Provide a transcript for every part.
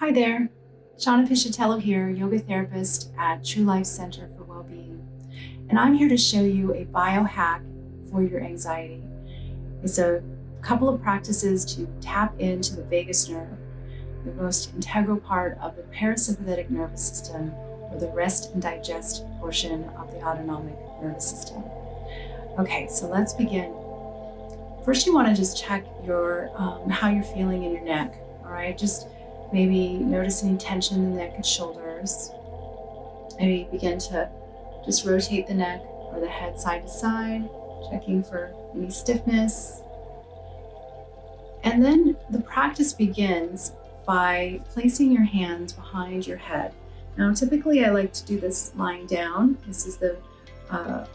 Hi there, Shauna Piscitello here, yoga therapist at True Life Center for Wellbeing. And I'm here to show you a biohack for your anxiety. It's a couple of practices to tap into the vagus nerve, the most integral part of the parasympathetic nervous system, or the rest and digest portion of the autonomic nervous system. Okay, so let's begin. First, you want to just check your how you're feeling in your neck. All right, just maybe notice any tension in the neck and shoulders. Maybe begin to just rotate the neck or the head side to side, checking for any stiffness. And then the practice begins by placing your hands behind your head. Now, typically I like to do this lying down. This is a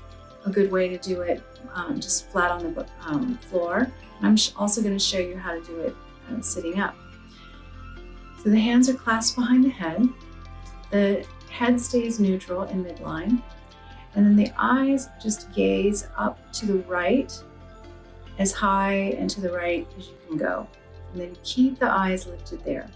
good way to do it just flat on the floor. I'm also going to show you how to do it sitting up. So the hands are clasped behind the head. The head stays neutral in midline. And then the eyes just gaze up to the right, as high and to the right as you can go. And then keep the eyes lifted there.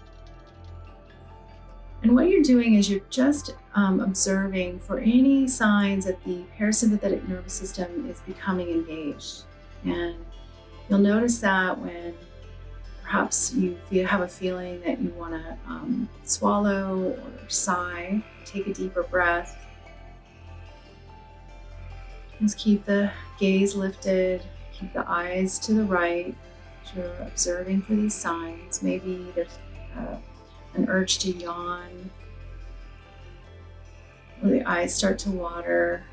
And what you're doing is you're just observing for any signs that the parasympathetic nervous system is becoming engaged. And you'll notice that when perhaps you have a feeling that you want to swallow or sigh, take a deeper breath. Just keep the gaze lifted, keep the eyes to the right. You're observing for these signs. Maybe there's an urge to yawn, or the eyes start to water.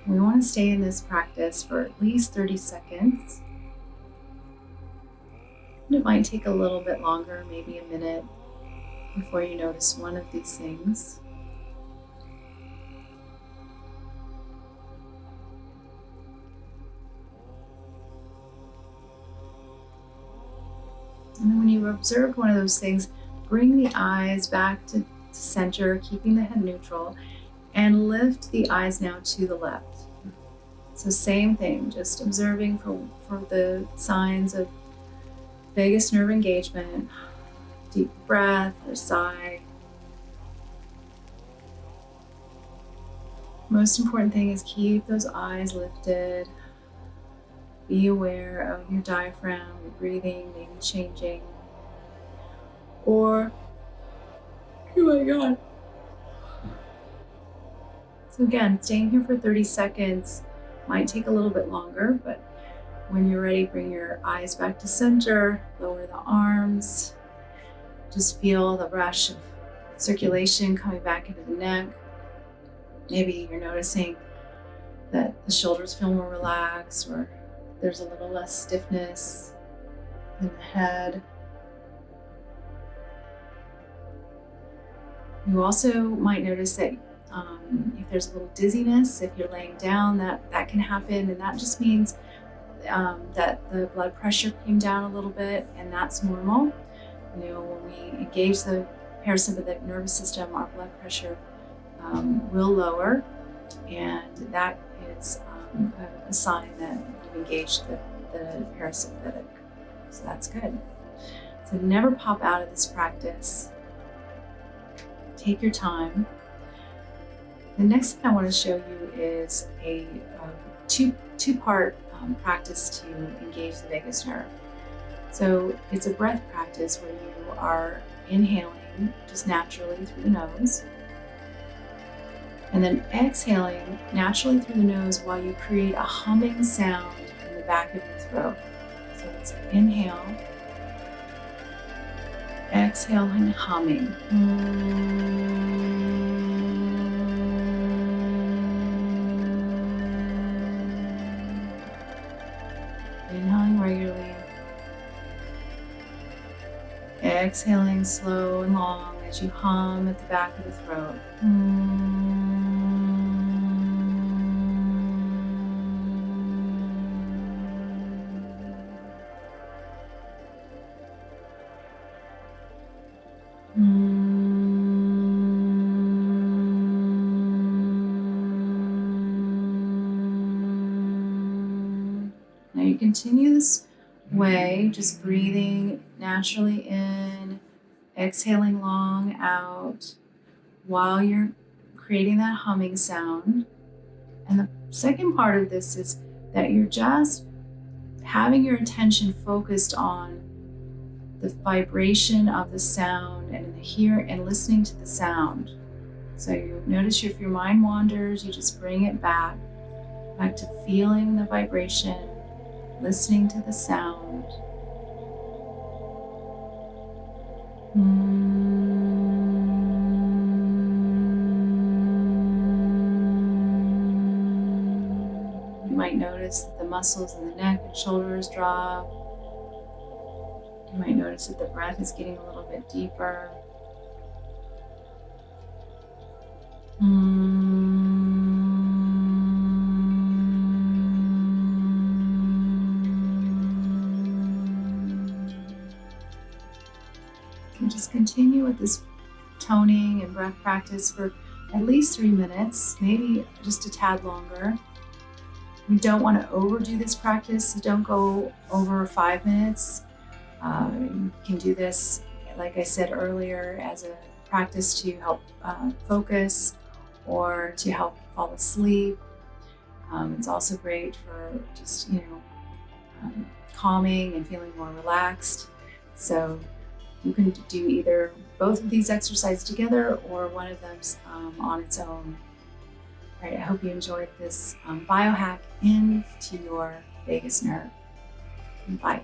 We want to stay in this practice for at least 30 seconds. And it might take a little bit longer, maybe a minute, before you notice one of these things. And then when you observe one of those things, bring the eyes back to center, keeping the head neutral, and lift the eyes now to the left. So same thing, just observing for the signs of vagus nerve engagement, deep breath or sigh. Most important thing is keep those eyes lifted. Be aware of your diaphragm, your breathing, maybe changing. Or, oh my God. So again, staying here for 30 seconds might take a little bit longer, but when you're ready, bring your eyes back to center, lower the arms. Just feel the rush of circulation coming back into the neck. Maybe you're noticing that the shoulders feel more relaxed, or there's a little less stiffness in the head. You also might notice that if there's a little dizziness, if you're laying down, that can happen, and that just means that the blood pressure came down a little bit, and that's normal. You know, when we engage the parasympathetic nervous system, our blood pressure will lower, and that is a sign that you've engaged the parasympathetic. So that's good. So never pop out of this practice. Take your time. The next thing I want to show you is a two-part practice to engage the vagus nerve. So it's a breath practice where you are inhaling just naturally through the nose, and then exhaling naturally through the nose while you create a humming sound in the back of your throat. So it's inhale, exhaling, humming. Inhaling regularly, exhaling slow and long as you hum at the back of the throat. Now you continue this way, just breathing naturally in, exhaling long out while you're creating that humming sound. And the second part of this is that you're just having your attention focused on the vibration of the sound and and listening to the sound. So you notice if your mind wanders, you just bring it back to feeling the vibration, listening to the sound. You might notice that the muscles in the neck and shoulders drop. You might notice that the breath is getting a little bit deeper. And just continue with this toning and breath practice for at least 3 minutes, maybe just a tad longer. You don't want to overdo this practice, so don't go over 5 minutes. You can do this, like I said earlier, as a practice to help focus or to help fall asleep. It's also great for just, calming and feeling more relaxed. So you can do either both of these exercises together or one of them on its own. All right, I hope you enjoyed this biohack into your vagus nerve. Bye.